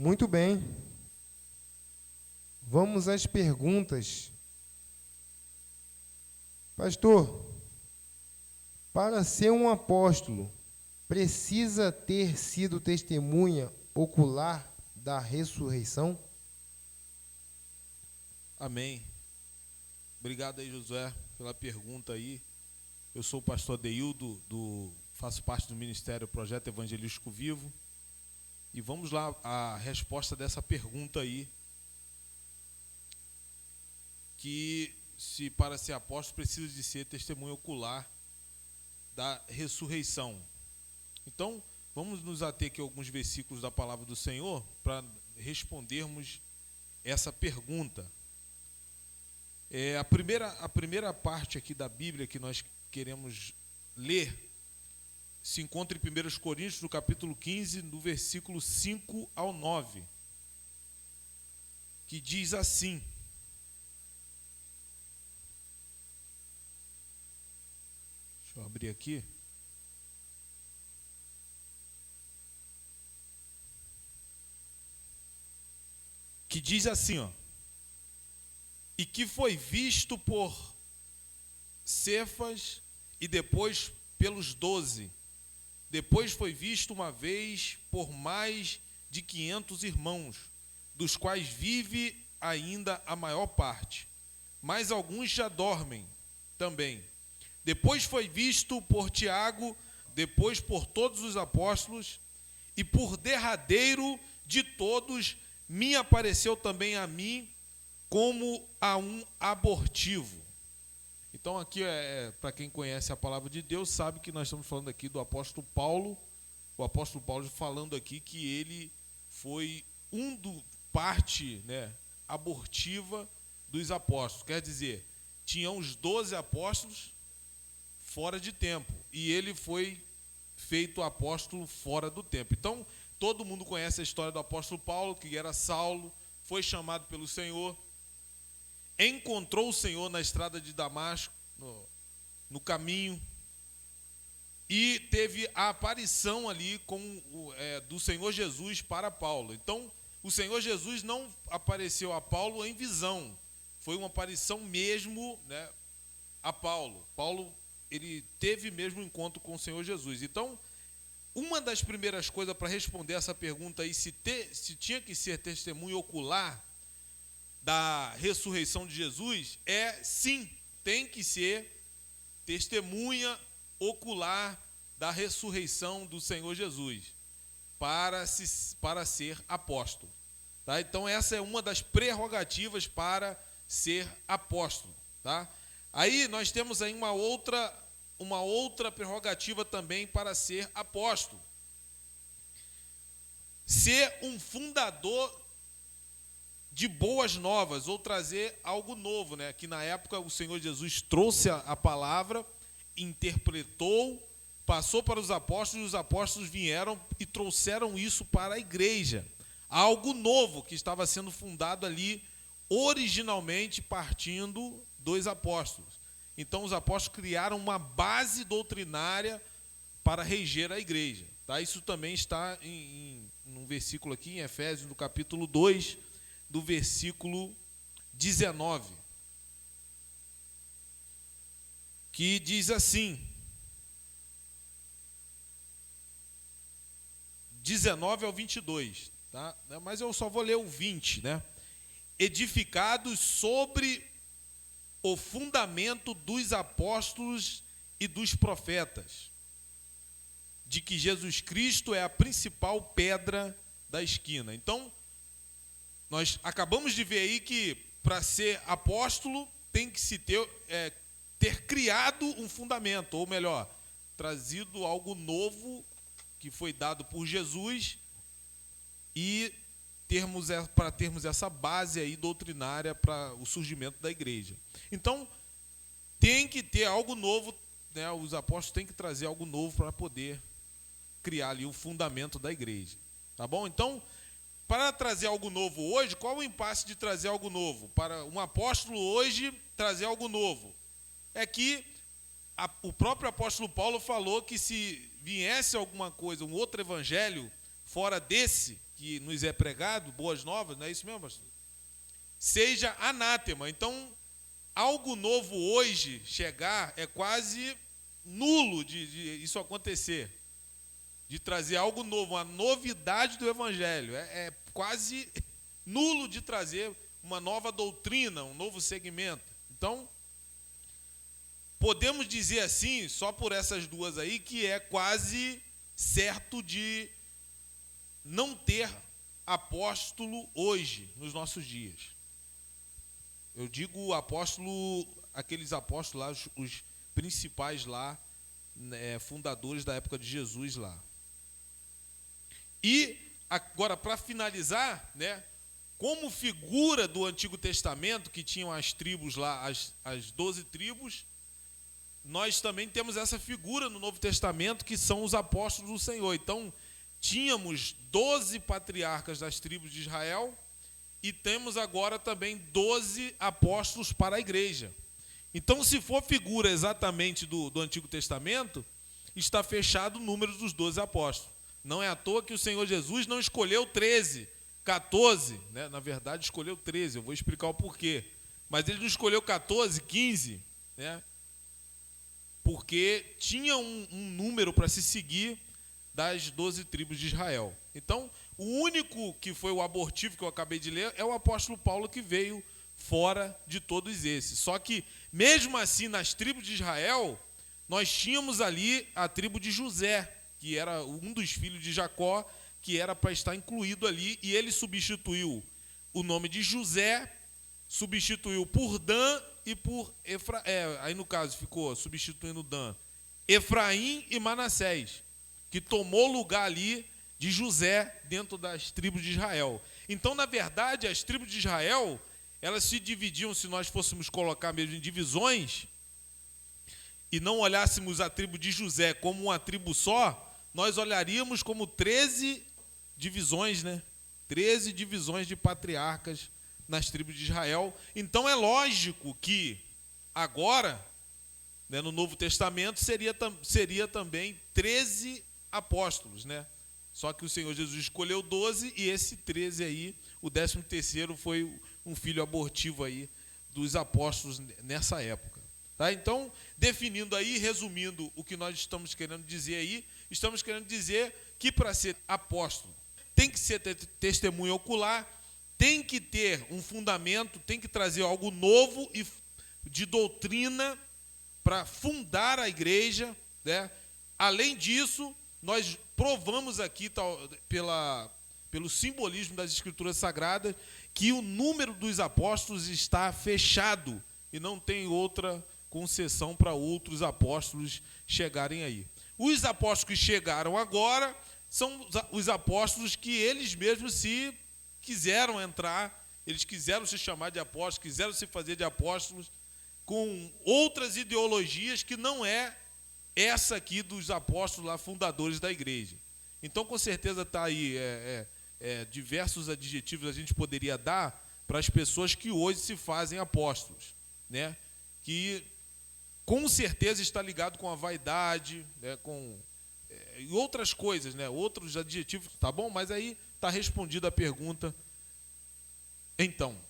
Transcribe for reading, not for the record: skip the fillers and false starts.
Muito bem. Vamos às perguntas. Pastor, para ser um apóstolo, precisa ter sido testemunha ocular da ressurreição? Amém. Obrigado aí, Josué, pela pergunta aí. Eu sou o pastor Adeildo, faço parte do Ministério Projeto Evangelístico Vivo. E vamos lá, a resposta dessa pergunta aí. Que se para ser apóstolo precisa de ser testemunha ocular da ressurreição. Então, vamos nos ater aqui a alguns versículos da palavra do Senhor para respondermos essa pergunta. A primeira parte aqui da Bíblia que nós queremos ler se encontra em 1 Coríntios, no capítulo 15, no versículo 5 ao 9, que diz assim: deixa eu abrir aqui. Que diz assim, ó: e que foi visto por Cefas e depois pelos 12. Depois foi visto uma vez por mais de 500 irmãos, dos quais vive ainda a maior parte. Mas alguns já dormem também. Depois foi visto por Tiago, depois por todos os apóstolos, e por derradeiro de todos me apareceu também a mim como a um abortivo. Então aqui, para quem conhece a palavra de Deus, sabe que nós estamos falando aqui do apóstolo Paulo, o apóstolo Paulo falando aqui que ele foi parte, abortiva dos apóstolos. Quer dizer, tinham os 12 apóstolos fora de tempo, e ele foi feito apóstolo fora do tempo. Então, todo mundo conhece a história do apóstolo Paulo, que era Saulo, foi chamado pelo Senhor, encontrou o Senhor na estrada de Damasco, no caminho, e teve a aparição ali do Senhor Jesus para Paulo. Então, o Senhor Jesus não apareceu a Paulo em visão, foi uma aparição mesmo, a Paulo. Paulo, ele teve mesmo um encontro com o Senhor Jesus. Então, uma das primeiras coisas para responder essa pergunta aí, se tinha que ser testemunho ocular da ressurreição de Jesus, sim, tem que ser testemunha ocular da ressurreição do Senhor Jesus para ser apóstolo. Tá? Então essa é uma das prerrogativas para ser apóstolo. Tá? Aí nós temos aí uma outra prerrogativa também para ser apóstolo: ser um fundador de boas novas, ou trazer algo novo, que na época o Senhor Jesus trouxe a palavra, interpretou, passou para os apóstolos, e os apóstolos vieram e trouxeram isso para a igreja, algo novo que estava sendo fundado ali originalmente partindo dos apóstolos. Então os apóstolos criaram uma base doutrinária para reger a igreja. Tá? Isso também está num versículo aqui em Efésios, no capítulo 2, do versículo 19, que diz assim, 19 ao 22, tá? Mas eu só vou ler o 20, edificados sobre o fundamento dos apóstolos e dos profetas, de que Jesus Cristo é a principal pedra da esquina. Então, nós acabamos de ver aí que para ser apóstolo tem que se ter criado um fundamento, ou melhor, trazido algo novo que foi dado por Jesus, e para termos essa base aí doutrinária para o surgimento da igreja. Então, tem que ter algo novo, os apóstolos têm que trazer algo novo para poder criar ali o fundamento da igreja. Tá bom? Então, para trazer algo novo hoje, qual o impasse de trazer algo novo? Para um apóstolo hoje trazer algo novo é que o próprio apóstolo Paulo falou que se viesse alguma coisa, um outro evangelho fora desse que nos é pregado, boas novas, não é isso mesmo, pastor? Seja anátema. Então, algo novo hoje chegar é quase nulo de isso acontecer, de trazer algo novo, uma novidade do evangelho. É quase nulo de trazer uma nova doutrina, um novo segmento. Então, podemos dizer assim, só por essas duas aí, que é quase certo de não ter apóstolo hoje, nos nossos dias. Eu digo apóstolo, aqueles apóstolos lá, os principais lá, fundadores da época de Jesus lá. E agora, para finalizar, né, como figura do Antigo Testamento, que tinham as tribos lá, as 12 tribos, nós também temos essa figura no Novo Testamento, que são os apóstolos do Senhor. Então, tínhamos 12 patriarcas das tribos de Israel, e temos agora também 12 apóstolos para a igreja. Então, se for figura exatamente do Antigo Testamento, está fechado o número dos 12 apóstolos. Não é à toa que o Senhor Jesus não escolheu 13, 14, né? Na verdade escolheu 13, eu vou explicar o porquê. Mas ele não escolheu 14, 15, né? Porque tinha um número para se seguir das 12 tribos de Israel. Então, o único que foi o abortivo que eu acabei de ler é o apóstolo Paulo, que veio fora de todos esses. Só que, mesmo assim, nas tribos de Israel, nós tínhamos ali a tribo de José, que era um dos filhos de Jacó, que era para estar incluído ali, e ele substituiu o nome de José, substituiu por Dan e por Efraim, aí no caso ficou substituindo Dan, Efraim e Manassés, que tomou lugar ali de José dentro das tribos de Israel. Então, na verdade, as tribos de Israel, elas se dividiam, se nós fôssemos colocar mesmo em divisões, e não olhássemos a tribo de José como uma tribo só, nós olharíamos como 13 divisões, né? 13 divisões de patriarcas nas tribos de Israel. Então, é lógico que agora, né, no Novo Testamento, seria também 13 apóstolos, né? Só que o Senhor Jesus escolheu 12 e esse 13 aí, o 13º foi um filho abortivo aí dos apóstolos nessa época. Tá? Então, definindo aí, resumindo o que nós estamos querendo dizer aí, estamos querendo dizer que para ser apóstolo tem que ser testemunho ocular, tem que ter um fundamento, tem que trazer algo novo e de doutrina para fundar a igreja, né? Além disso, nós provamos aqui, pelo simbolismo das Escrituras Sagradas, que o número dos apóstolos está fechado e não tem outra concessão para outros apóstolos chegarem aí. Os apóstolos que chegaram agora são os apóstolos que eles mesmos se quiseram entrar, eles quiseram se chamar de apóstolos, quiseram se fazer de apóstolos, com outras ideologias que não é essa aqui dos apóstolos lá, fundadores da igreja. Então, com certeza está aí diversos adjetivos a gente poderia dar para as pessoas que hoje se fazem apóstolos, né? Que com certeza está ligado com a vaidade, né? E outras coisas, né? Outros adjetivos, tá bom? Mas aí está respondida a pergunta. Então,